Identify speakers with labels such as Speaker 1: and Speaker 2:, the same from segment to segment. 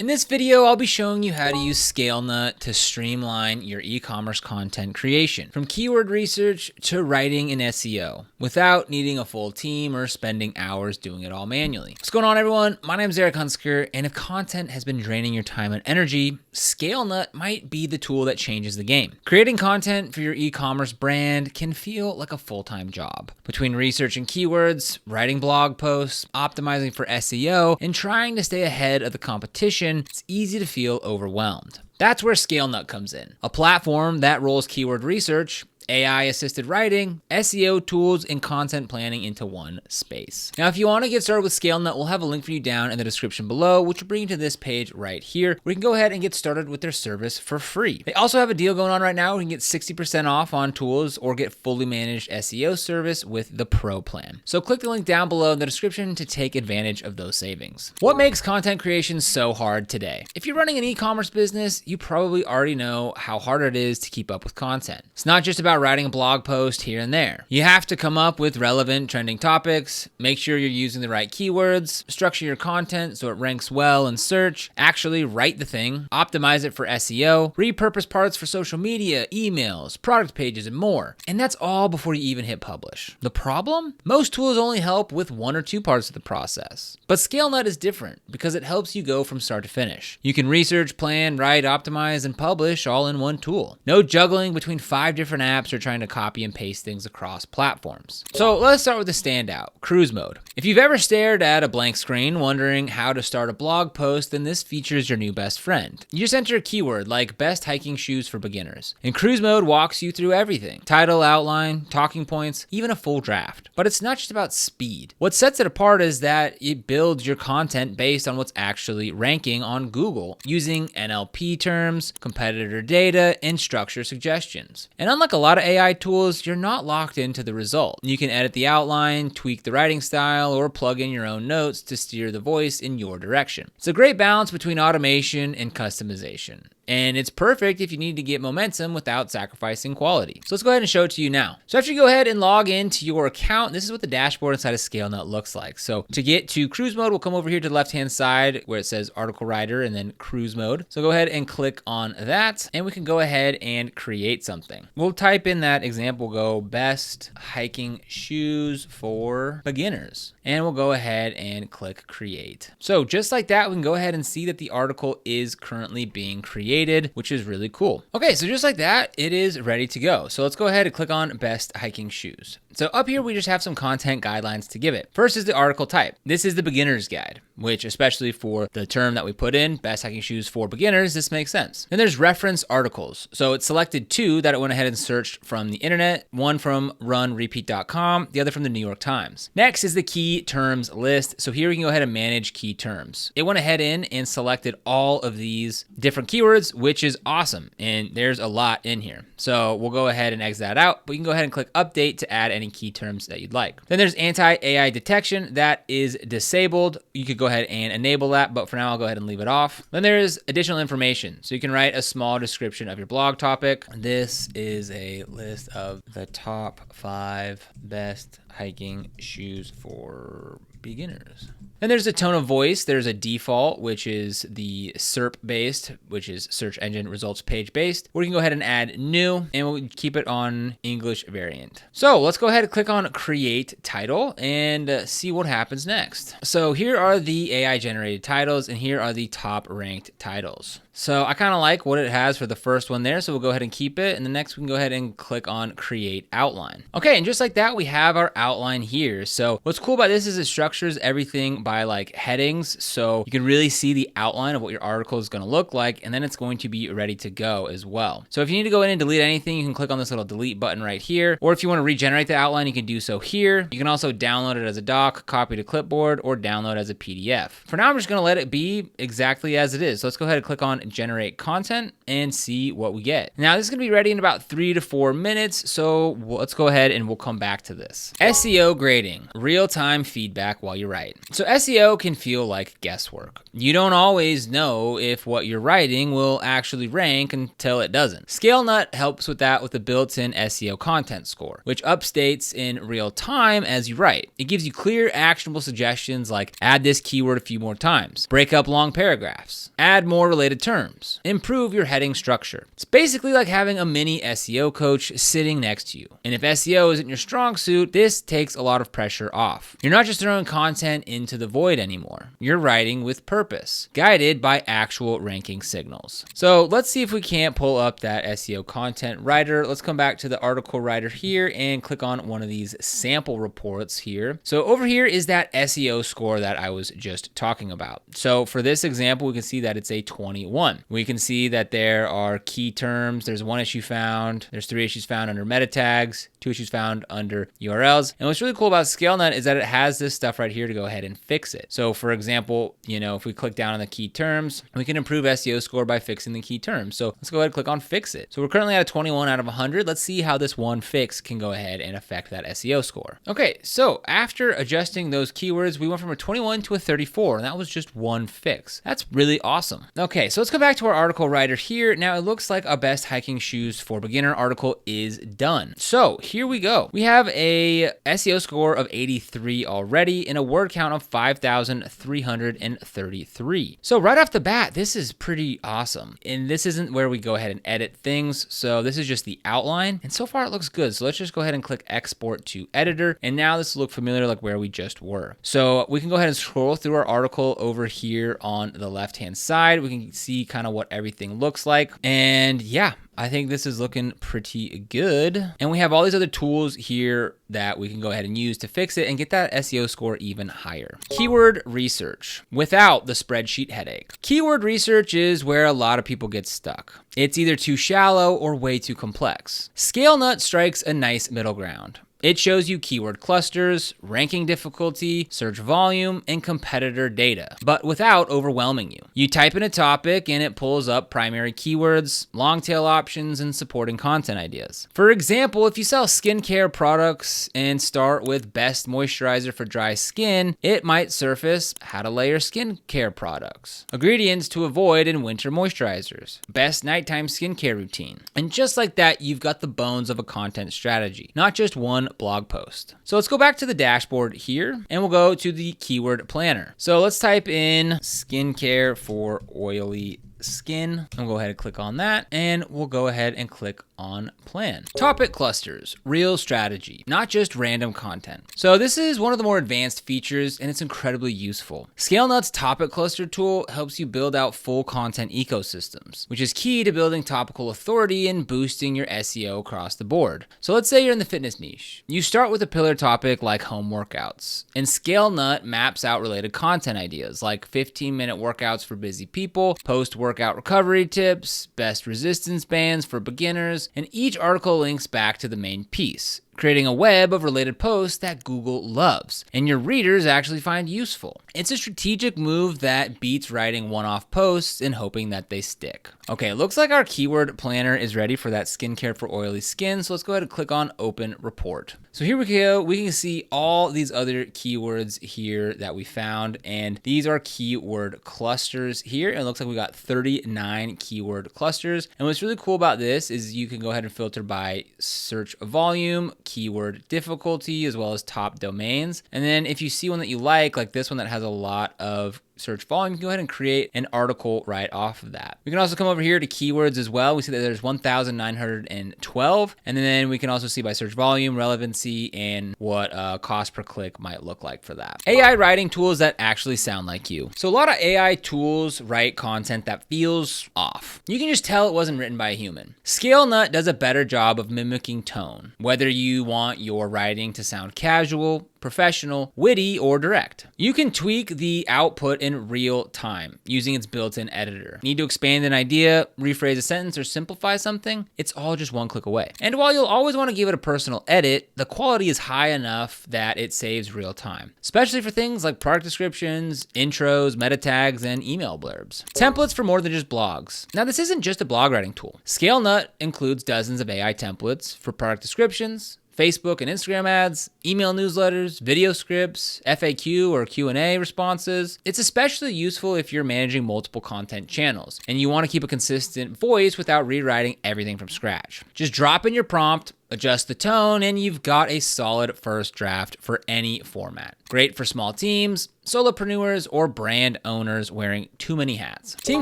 Speaker 1: In this video, I'll be showing you how to use Scalenut to streamline your e-commerce content creation, from keyword research to writing and SEO, without needing a full team or spending hours doing it all manually. What's going on, everyone? My name is Eric Hunsker, and if content has been draining your time and energy, Scalenut might be the tool that changes the game. Creating content for your e-commerce brand can feel like a full-time job. Between researching keywords, writing blog posts, optimizing for SEO, and trying to stay ahead of the competition, it's easy to feel overwhelmed. That's where Scalenut comes in, a platform that rolls keyword research, AI-assisted writing, SEO tools, and content planning into one space. Now, if you want to get started with Scalenut, we'll have a link for you down in the description below, which will bring you to this page right here, where you can go ahead and get started with their service for free. They also have a deal going on right now where you can get 60% off on tools or get fully managed SEO service with the Pro plan. So click the link down below in the description to take advantage of those savings. What makes content creation so hard today? If you're running an e-commerce business, you probably already know how hard it is to keep up with content. It's not just about writing a blog post here and there. You have to come up with relevant trending topics, make sure you're using the right keywords, structure your content so it ranks well in search, actually write the thing, optimize it for SEO, repurpose parts for social media, emails, product pages, and more. And that's all before you even hit publish. The problem? Most tools only help with one or two parts of the process. But Scalenut is different because it helps you go from start to finish. You can research, plan, write, optimize, and publish all in one tool. No juggling between 5 different apps or trying to copy and paste things across platforms. So let's start with the standout, cruise mode. If you've ever stared at a blank screen wondering how to start a blog post, then this feature is your new best friend. You just enter a keyword like best hiking shoes for beginners, and cruise mode walks you through everything: title, outline, talking points, even a full draft. But it's not just about speed. What sets it apart is that it builds your content based on what's actually ranking on Google, using NLP terms, competitor data, and structure suggestions. And unlike a lot of AI tools, you're not locked into the result. You can edit the outline, tweak the writing style, or plug in your own notes to steer the voice in your direction. It's a great balance between automation and customization. And it's perfect if you need to get momentum without sacrificing quality. So let's go ahead and show it to you now. So after you go ahead and log into your account, this is what the dashboard inside of Scalenut looks like. So to get to cruise mode, we'll come over here to the left-hand side where it says article writer and then cruise mode. So go ahead and click on that, and we can go ahead and create something. We'll type in that example, go best hiking shoes for beginners. And we'll go ahead and click create. So just like that, we can go ahead and see that the article is currently being created, which is really cool. Okay, so just like that, it is ready to go. So let's go ahead and click on best hiking shoes. So up here, we just have some content guidelines to give it. First is the article type. This is the beginner's guide, which especially for the term that we put in, best hiking shoes for beginners, this makes sense. Then there's reference articles. So it selected 2 that it went ahead and searched from the internet, one from runrepeat.com, the other from the New York Times. Next is the key terms list. So here we can go ahead and manage key terms. It went ahead and selected all of these different keywords, which is awesome. And there's a lot in here. So we'll go ahead and exit that out, but you can go ahead and click update to add any key terms that you'd like. Then there's anti-AI detection. That is disabled. You could go ahead and enable that, but for now I'll go ahead and leave it off. Then there's additional information. So you can write a small description of your blog topic. This is a list of the top 5 best hiking shoes for beginners. Then there's a tone of voice. There's a default, which is the SERP based, which is search engine results page based, or you can go ahead and add new, and we'll keep it on English variant. So let's go ahead and click on create title and see what happens next. So here are the AI generated titles, and here are the top ranked titles. So I kind of like what it has for the first one there, so we'll go ahead and keep it. And the next we can go ahead and click on create outline. Okay, and just like that, we have our outline here. So what's cool about this is it structures everything by like headings, so you can really see the outline of what your article is going to look like, and then it's going to be ready to go as well. So if you need to go in and delete anything, you can click on this little delete button right here, or if you want to regenerate the outline, you can do so here. You can also download it as a doc, copy to clipboard, or download as a PDF. For now, I'm just going to let it be exactly as it is. So let's go ahead and click on generate content and see what we get. Now this is going to be ready in about 3 to 4 minutes, so let's go ahead and we'll come back to this. SEO grading, real-time feedback while you write. So SEO can feel like guesswork. You don't always know if what you're writing will actually rank until it doesn't. Scalenut helps with that with the built-in SEO content score, which updates in real time as you write. It gives you clear, actionable suggestions like add this keyword a few more times, break up long paragraphs, add more related terms, improve your heading structure. It's basically like having a mini SEO coach sitting next to you. And if SEO isn't your strong suit, this takes a lot of pressure off. You're not just throwing content into the void anymore. You're writing with purpose, guided by actual ranking signals. So let's see if we can't pull up that SEO content writer. Let's come back to the article writer here and click on one of these sample reports here. So over here is that SEO score that I was just talking about. So for this example, we can see that it's a 21. We can see that there are key terms. There's one issue found. There's 3 issues found under meta tags, 2 issues found under URLs. And what's really cool about Scalenut is that it has this stuff right here to go ahead and fix it. So for example, if we click down on the key terms, we can improve SEO score by fixing the key terms. So let's go ahead and click on fix it. So we're currently at a 21 out of 100. Let's see how this one fix can go ahead and affect that SEO score. Okay, so after adjusting those keywords, we went from a 21 to a 34, and that was just one fix. That's really awesome. Okay, so let's go back to our article writer here. Now it looks like our best hiking shoes for beginner article is done. So here we go. We have a SEO score of 83 already and a word count of 5,333. So right off the bat, this is pretty awesome. And this isn't where we go ahead and edit things. So this is just the outline. And so far it looks good. So let's just go ahead and click export to editor. And now this will look familiar like where we just were. So we can go ahead and scroll through our article over here on the left-hand side. We can see kind of what everything looks like. And yeah, I think this is looking pretty good. And we have all these other tools here that we can go ahead and use to fix it and get that SEO score even higher. Keyword research without the spreadsheet headache. Keyword research is where a lot of people get stuck. It's either too shallow or way too complex. Scalenut strikes a nice middle ground. It shows you keyword clusters, ranking difficulty, search volume, and competitor data, but without overwhelming you. You type in a topic and it pulls up primary keywords, long tail options, and supporting content ideas. For example, if you sell skincare products and start with best moisturizer for dry skin, it might surface how to layer skincare products, ingredients to avoid in winter moisturizers, best nighttime skincare routine. And just like that, you've got the bones of a content strategy, not just one blog post. So let's go back to the dashboard here and we'll go to the keyword planner. So let's type in skincare for oily skin. I'll go ahead and click on that and we'll go ahead and click on plan. Topic clusters, real strategy, not just random content. So this is one of the more advanced features and it's incredibly useful. Scalenut's topic cluster tool helps you build out full content ecosystems, which is key to building topical authority and boosting your SEO across the board. So let's say you're in the fitness niche. You start with a pillar topic like home workouts, and Scalenut maps out related content ideas like 15-minute workouts for busy people, post-workout recovery tips, best resistance bands for beginners, and each article links back to the main piece, creating a web of related posts that Google loves and your readers actually find useful. It's a strategic move that beats writing one-off posts and hoping that they stick. Okay, it looks like our keyword planner is ready for that skincare for oily skin, so let's go ahead and click on open report. So here we go, we can see all these other keywords here that we found, and these are keyword clusters here, and it looks like we got 39 keyword clusters. And what's really cool about this is you can go ahead and filter by search volume, keyword difficulty, as well as top domains. And then if you see one that you like this one that has a lot of search volume, you can go ahead and create an article right off of that. We can also come over here to keywords as well. We see that there's 1,912. And then we can also see by search volume, relevancy, and what cost per click might look like for that. AI writing tools that actually sound like you. So a lot of AI tools write content that feels off. You can just tell it wasn't written by a human. Scalenut does a better job of mimicking tone, whether you want your writing to sound casual, professional, witty, or direct. You can tweak the output in real time using its built-in editor. Need to expand an idea, rephrase a sentence, or simplify something? It's all just one click away. And while you'll always want to give it a personal edit, the quality is high enough that it saves real time, especially for things like product descriptions, intros, meta tags, and email blurbs. Templates for more than just blogs. Now, this isn't just a blog writing tool. Scalenut includes dozens of AI templates for product descriptions, Facebook and Instagram ads, email newsletters, video scripts, FAQ or Q&A responses. It's especially useful if you're managing multiple content channels and you want to keep a consistent voice without rewriting everything from scratch. Just drop in your prompt, adjust the tone, and you've got a solid first draft for any format. Great for small teams, solopreneurs, or brand owners wearing too many hats. Team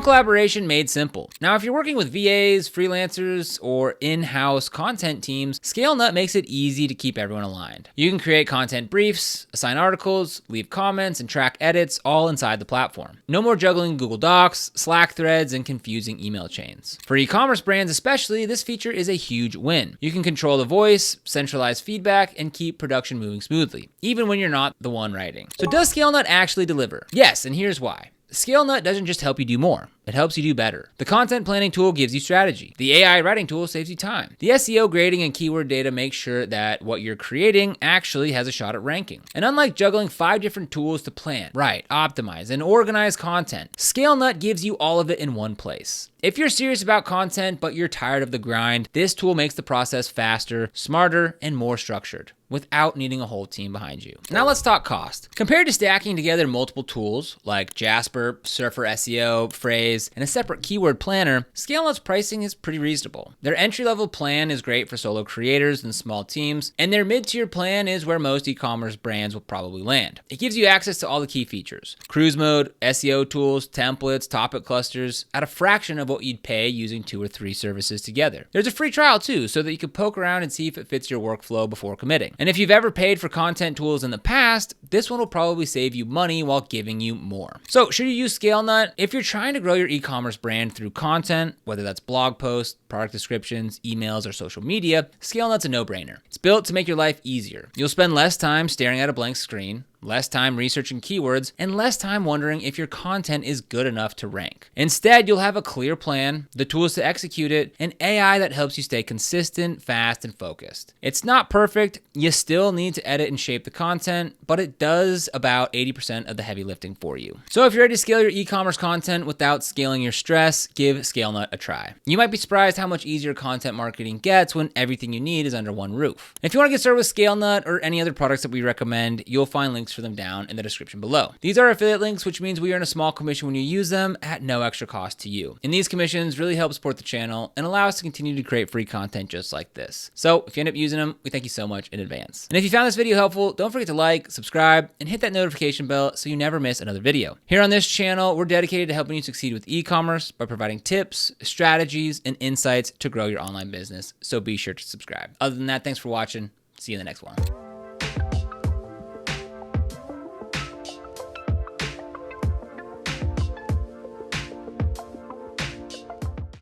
Speaker 1: collaboration made simple. Now, if you're working with VAs, freelancers, or in-house content teams, Scalenut makes it easy to keep everyone aligned. You can create content briefs, assign articles, leave comments, and track edits all inside the platform. No more juggling Google Docs, Slack threads, and confusing email chains. For e-commerce brands especially, this feature is a huge win. You can control the voice, centralize feedback, and keep production moving smoothly, even when you're not the one writing. So does Scalenut actually deliver? Yes, and here's why. Scalenut doesn't just help you do more. It helps you do better. The content planning tool gives you strategy. The AI writing tool saves you time. The SEO grading and keyword data make sure that what you're creating actually has a shot at ranking. And unlike juggling 5 different tools to plan, write, optimize, and organize content, Scalenut gives you all of it in one place. If you're serious about content, but you're tired of the grind, this tool makes the process faster, smarter, and more structured, without needing a whole team behind you. Now let's talk cost. Compared to stacking together multiple tools like Jasper, Surfer SEO, Phrase, and a separate keyword planner, Scalenut's pricing is pretty reasonable. Their entry-level plan is great for solo creators and small teams, and their mid-tier plan is where most e-commerce brands will probably land. It gives you access to all the key features: cruise mode, SEO tools, templates, topic clusters, at a fraction of what you'd pay using 2 or 3 services together. There's a free trial too, so that you can poke around and see if it fits your workflow before committing. And if you've ever paid for content tools in the past, this one will probably save you money while giving you more. So should you use Scalenut? If you're trying to grow your e-commerce brand through content, whether that's blog posts, product descriptions, emails, or social media, Scalenut's a no-brainer. It's built to make your life easier. You'll spend less time staring at a blank screen, less time researching keywords, and less time wondering if your content is good enough to rank. Instead, you'll have a clear plan, the tools to execute it, and AI that helps you stay consistent, fast, and focused. It's not perfect. You still need to edit and shape the content, but it does about 80% of the heavy lifting for you. So if you're ready to scale your e-commerce content without scaling your stress, give Scalenut a try. You might be surprised how much easier content marketing gets when everything you need is under one roof. If you want to get started with Scalenut or any other products that we recommend, you'll find links for them down in the description below. These are affiliate links, which means we earn a small commission when you use them at no extra cost to you. And these commissions really help support the channel and allow us to continue to create free content just like this. So if you end up using them, we thank you so much in advance. And if you found this video helpful, don't forget to like, subscribe, and hit that notification bell so you never miss another video. Here on this channel, we're dedicated to helping you succeed with e-commerce by providing tips, strategies, and insights to grow your online business. So be sure to subscribe. Other than that, thanks for watching. See you in the next one.